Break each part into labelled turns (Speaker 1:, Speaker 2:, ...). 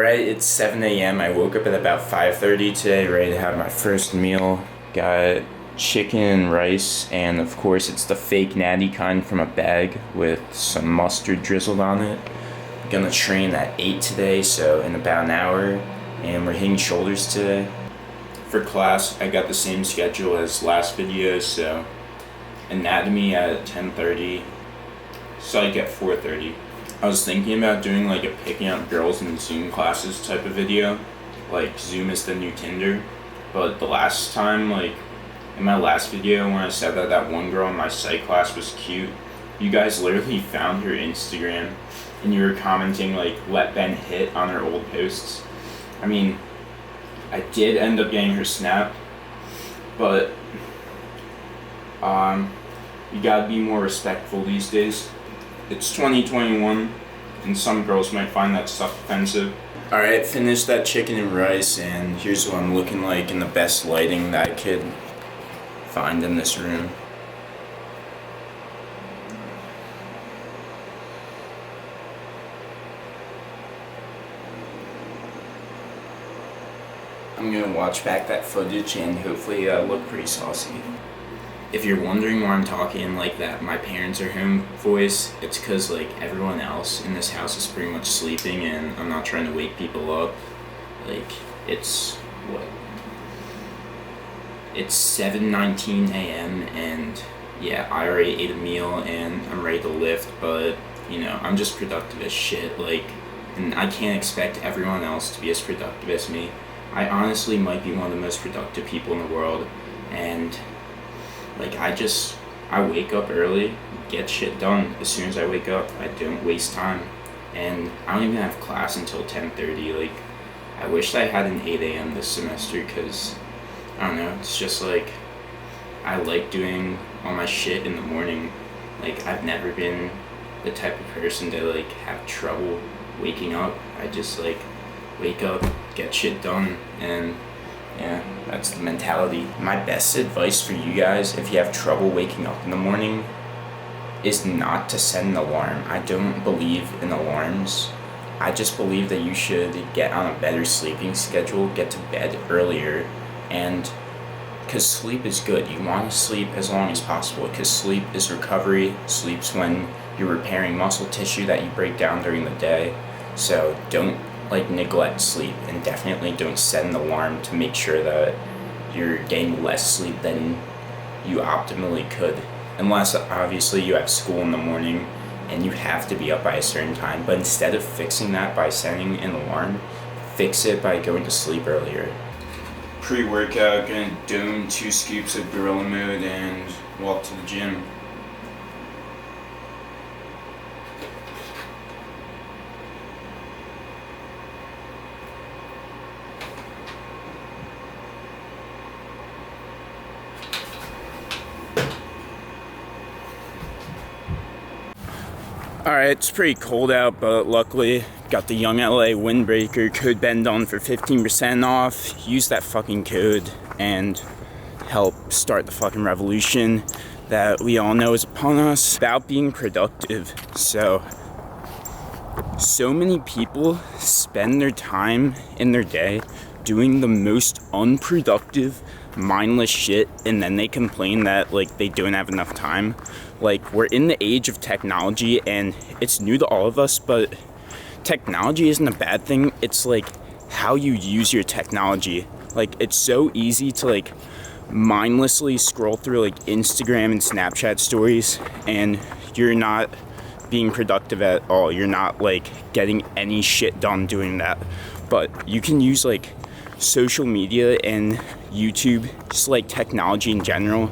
Speaker 1: Alright, it's 7 a.m. I woke up at about 5:30 today, ready to have my first meal. Got chicken and rice, and of course it's the fake natty kind from a bag with some mustard drizzled on it. I'm gonna train at 8 today, so in about an hour, and we're hitting shoulders today. For class, I got the same schedule as last video, so anatomy at 10:30, psych at 4:30. I was thinking about doing like a picking up girls in Zoom classes type of video, like Zoom is the new Tinder, but the last time, like in my last video when I said that one girl in my psych class was cute, you guys literally found her Instagram and you were commenting like let Ben hit on her old posts. I mean, I did end up getting her snap, but you gotta be more respectful these days. It's 2021, and some girls might find that stuff offensive. Alright, finished that chicken and rice, and here's what I'm looking like in the best lighting that I could find in this room. I'm gonna watch back that footage and hopefully look pretty saucy. If you're wondering why I'm talking like that, my parents are home voice, it's because like everyone else in this house is pretty much sleeping and I'm not trying to wake people up. Like, it's 7:19 a.m. and yeah, I already ate a meal and I'm ready to lift, but you know, I'm just productive as shit, like, and I can't expect everyone else to be as productive as me. I honestly might be one of the most productive people in the world, and like, I wake up early, get shit done as soon as I wake up. I don't waste time. And I don't even have class until 10:30. Like, I wish I had an 8 a.m. this semester because, I don't know, it's just like, I like doing all my shit in the morning. Like, I've never been the type of person to, like, have trouble waking up. I just, like, wake up, get shit done, and yeah, that's the mentality. My best advice for you guys, if you have trouble waking up in the morning, is not to set an alarm. I don't believe in alarms. I just believe that you should get on a better sleeping schedule, get to bed earlier, and because sleep is good. You want to sleep as long as possible because sleep is recovery. Sleep's when you're repairing muscle tissue that you break down during the day. So don't neglect sleep, and definitely don't set an alarm to make sure that you're getting less sleep than you optimally could, unless obviously you have school in the morning and you have to be up by a certain time. But instead of fixing that by setting an alarm, fix it by going to sleep earlier. Pre-workout, gonna dome 2 scoops of gorilla mode and walk to the gym. Alright, it's pretty cold out, but luckily got the Young LA windbreaker code bend on for 15% off. Use that fucking code and help start the fucking revolution that we all know is upon us about being productive. So many people spend their time in their day doing the most unproductive, mindless shit, and then they complain that like they don't have enough time. Like, we're in the age of technology and it's new to all of us, but technology isn't a bad thing. It's like how you use your technology. Like, it's so easy to like mindlessly scroll through like Instagram and Snapchat stories and you're not being productive at all. You're not like getting any shit done doing that. But you can use like social media and YouTube, just like technology in general,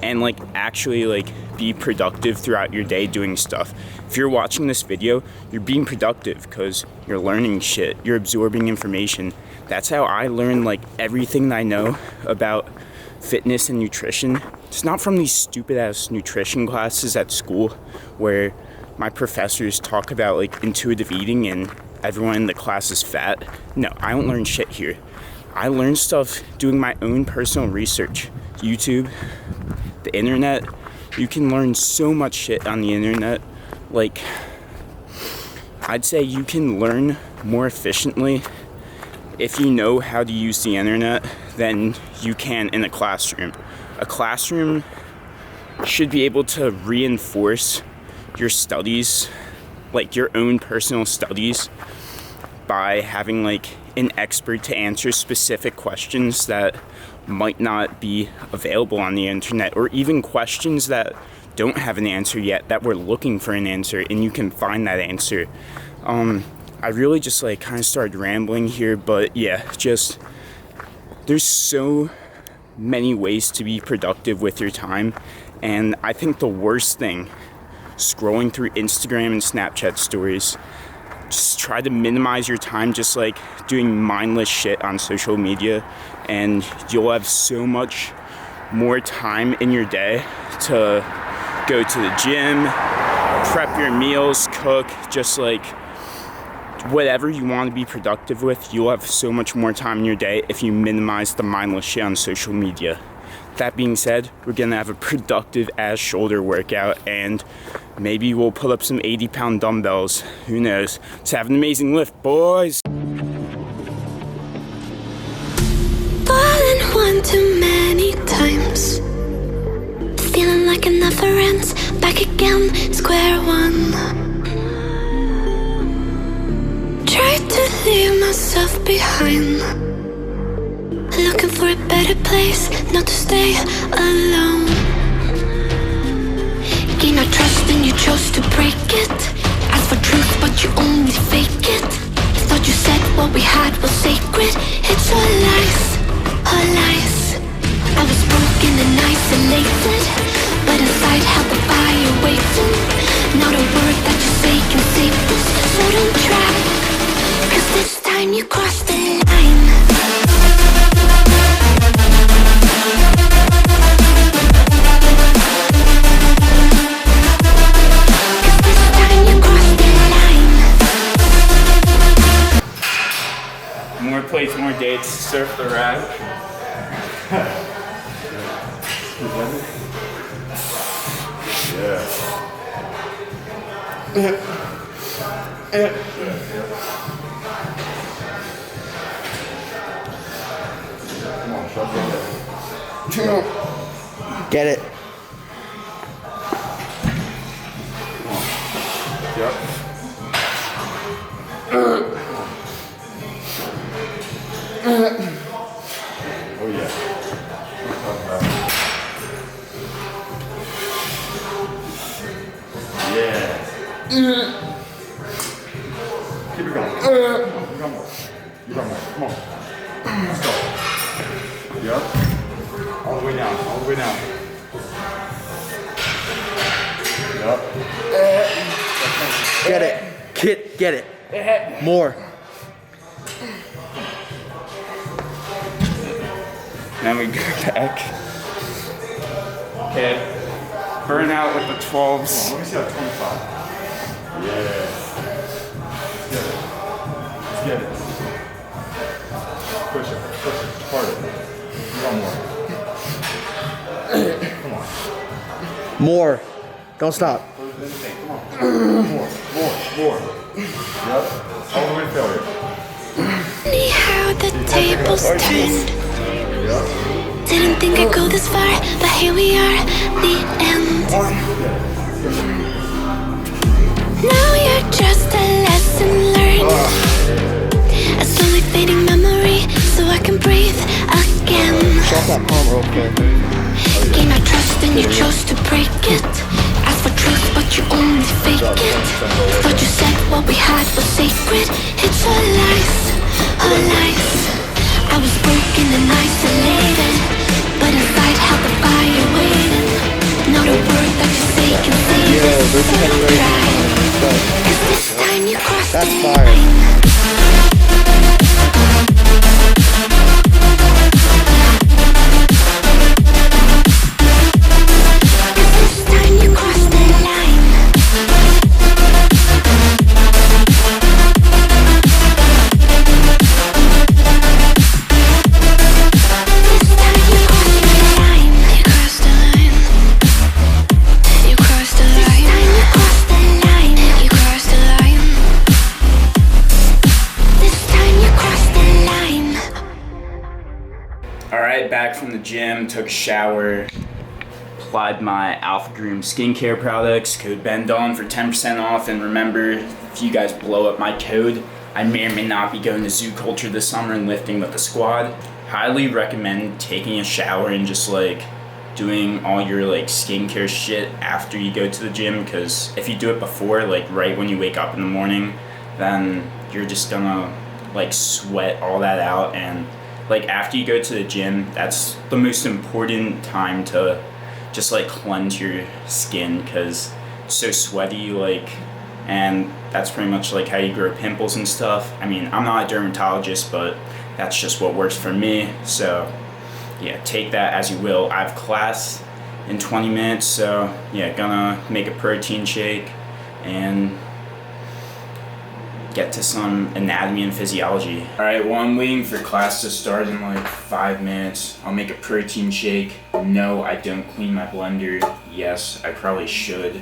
Speaker 1: and like actually like be productive throughout your day doing stuff. If you're watching this video, you're being productive because you're learning shit, you're absorbing information. That's how I learn like everything that I know about fitness and nutrition. It's not from these stupid ass nutrition classes at school where my professors talk about like intuitive eating and everyone in the class is fat. No, I don't learn shit here. I learn stuff doing my own personal research. YouTube, the internet. You can learn so much shit on the internet. Like, I'd say you can learn more efficiently if you know how to use the internet than you can in a classroom. A classroom should be able to reinforce your studies, like your own personal studies, by having like an expert to answer specific questions that might not be available on the internet, or even questions that don't have an answer yet that we're looking for an answer, and you can find that answer. I really just like kind of started rambling here, but yeah, just there's so many ways to be productive with your time, and I think the worst thing, scrolling through Instagram and Snapchat stories, just try to minimize your time just like doing mindless shit on social media, and you'll have so much more time in your day to go to the gym, prep your meals, cook, just like whatever you want to be productive with. You'll have so much more time in your day if you minimize the mindless shit on social media. That being said, we're gonna have a productive ass shoulder workout, and maybe we'll put up some 80-pound dumbbells. Who knows? Let's have an amazing lift, boys.
Speaker 2: Fallen one too many times, feeling like it never ends. Back again, square one. Tried to leave myself behind, looking for a better place, not to stay alone. Gain our trust and you chose to break it. Ask for truth but you only fake it. Thought you said what we had was sacred. It's all lies, all lies. I was broken and isolated, but inside held the fire waiting. Not a word that you say can save this, so don't try, 'cause this time you crossed the line.
Speaker 1: More plates, more dates, surf the rack.
Speaker 3: Get it.
Speaker 1: Yep. Oh yeah. Yeah. Keep it going. You got more. You got more. Come on. Let's go. Yep. All the way down. All the way down. Yep.
Speaker 3: Get it. Get it. More.
Speaker 1: Then we go back. Okay. Burn out with the 12s.
Speaker 4: Let me see that 25. Yeah. Let's get it. Push it. Harder. One more. Come on.
Speaker 3: More. Don't stop.
Speaker 4: Come on. More. Yep. All the way to failure.
Speaker 2: Funny how the tables turned.
Speaker 4: Yep.
Speaker 2: Didn't think I'd go this far, but here we are, the end. Now you're just a lesson learned, a slowly fading memory, so I can breathe again.
Speaker 3: Shut that palm real quick.
Speaker 2: Gain our trust and you chose to break it. Ask for truth but you only fake it. Thought you said what we had was sacred. It's all lies, all lies. I was broken and isolated, but inside held the fire waiting. Not a word that you say can save it, so don't try, 'cause this time you crossed the line.
Speaker 1: home, took a shower, applied my Alpha Groom skincare products, code BENDON for 10% off, and remember, if you guys blow up my code, I may or may not be going to Zoo Culture this summer and lifting with the squad. Highly recommend taking a shower and just like doing all your like skincare shit after you go to the gym, because if you do it before, like right when you wake up in the morning, then you're just gonna like sweat all that out, and like after you go to the gym, that's the most important time to just like cleanse your skin, because it's so sweaty, like, and that's pretty much like how you grow pimples and stuff. I mean, I'm not a dermatologist, but that's just what works for me. So yeah, take that as you will. I have class in 20 minutes, so yeah, gonna make a protein shake and get to some anatomy and physiology. Alright, well, I'm waiting for class to start in like 5 minutes. I'll make a protein shake. No, I don't clean my blender. Yes, I probably should.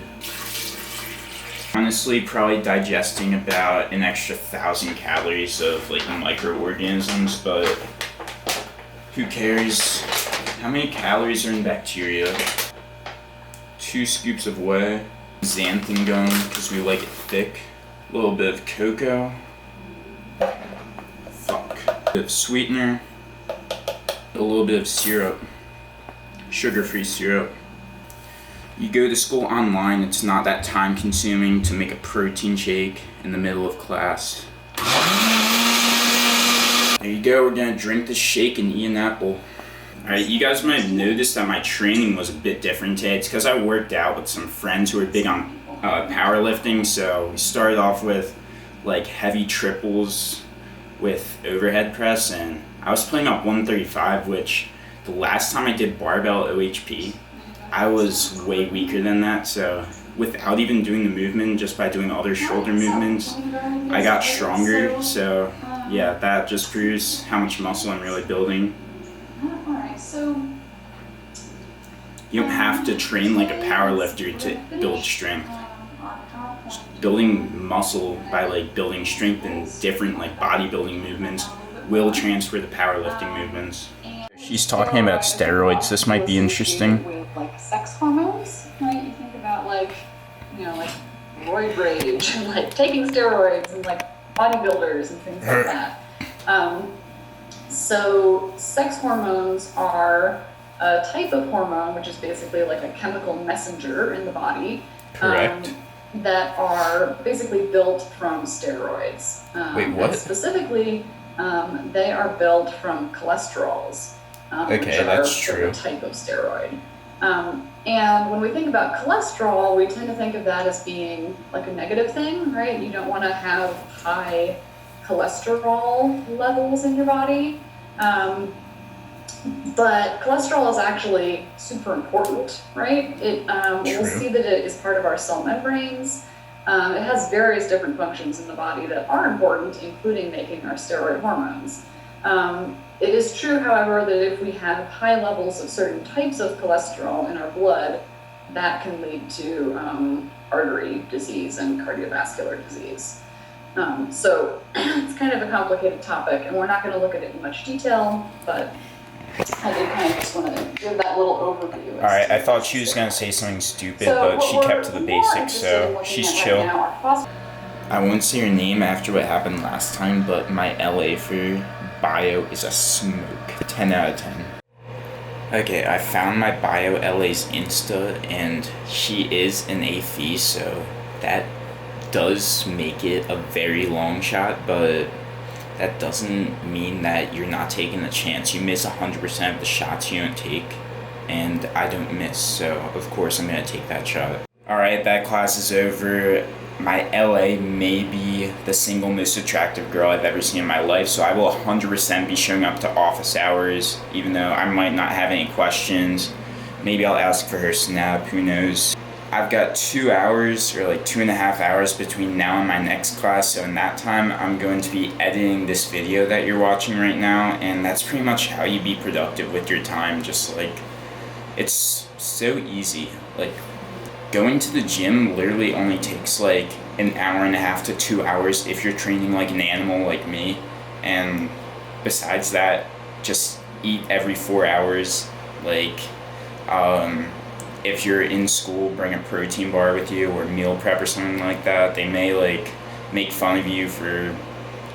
Speaker 1: Honestly, probably digesting about an extra 1,000 calories of like microorganisms, but who cares? How many calories are in bacteria? 2 scoops of whey, xanthan gum because we like it thick, a little bit of cocoa, a bit of sweetener, a little bit of syrup, sugar-free syrup. You go to school online, it's not that time consuming to make a protein shake in the middle of class. There you go, we're gonna drink the shake and eat an apple. Alright, you guys might have noticed that my training was a bit different today. It's because I worked out with some friends who are big on powerlifting, so we started off with like heavy triples with overhead press, and I was putting up 135, which the last time I did barbell OHP, I was way weaker than that, so without even doing the movement, just by doing other shoulder movements, I got stronger. So yeah, that just proves how much muscle I'm really building. You don't have to train like a powerlifter to build strength. Just building muscle by like building strength in different like bodybuilding movements will transfer to powerlifting movements. She's talking about steroids. This might be interesting.
Speaker 5: With like sex hormones, right? You think about like, you know, like roid rage and like taking steroids and like bodybuilders and things like that. So sex hormones are a type of hormone, which is basically like a chemical messenger in the body.
Speaker 1: Correct.
Speaker 5: That are basically built from steroids.
Speaker 1: Wait, what?
Speaker 5: Specifically, they are built from cholesterols.
Speaker 1: Okay, that's true.
Speaker 5: A type of steroid. And when we think about cholesterol, we tend to think of that as being like a negative thing, right? You don't want to have high cholesterol levels in your body. But cholesterol is actually super important, right? We'll see that it is part of our cell membranes. It has various different functions in the body that are important, including making our steroid hormones. It is true, however, that if we have high levels of certain types of cholesterol in our blood, that can lead to artery disease and cardiovascular disease. So it's kind of a complicated topic, and we're not going to look at it in much detail, but I did kind of just want to give that little overview.
Speaker 1: Alright, I thought she was going to say something stupid, but she kept to the basics, so she's chill. I won't say her name after what happened last time, but my LA for bio is a smoke. 10 out of 10. Okay, I found my bio LA's Insta, and she is an AFE, so that does make it a very long shot, but that doesn't mean that you're not taking a chance. You miss 100% of the shots you don't take, and I don't miss, so of course I'm going to take that shot. Alright, that class is over. My LA may be the single most attractive girl I've ever seen in my life, so I will 100% be showing up to office hours, even though I might not have any questions. Maybe I'll ask for her snap, who knows. I've got 2 hours, or like 2.5 hours between now and my next class, so in that time I'm going to be editing this video that you're watching right now, and that's pretty much how you be productive with your time. Just like, it's so easy. Like, going to the gym literally only takes like an hour and a half to 2 hours if you're training like an animal like me, and besides that, just eat every 4 hours, Like, if you're in school, bring a protein bar with you or meal prep or something like that. They may like make fun of you for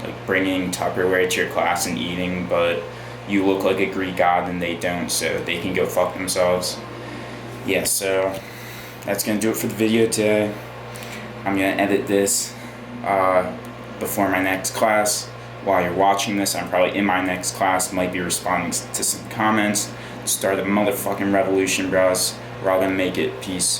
Speaker 1: like bringing Tupperware to your class and eating, but you look like a Greek god and they don't, so they can go fuck themselves. Yeah, so that's gonna do it for the video today. I'm gonna edit this before my next class. While you're watching this, I'm probably in my next class, might be responding to some comments. Start a motherfucking revolution, bros. We're all gonna make it. Peace.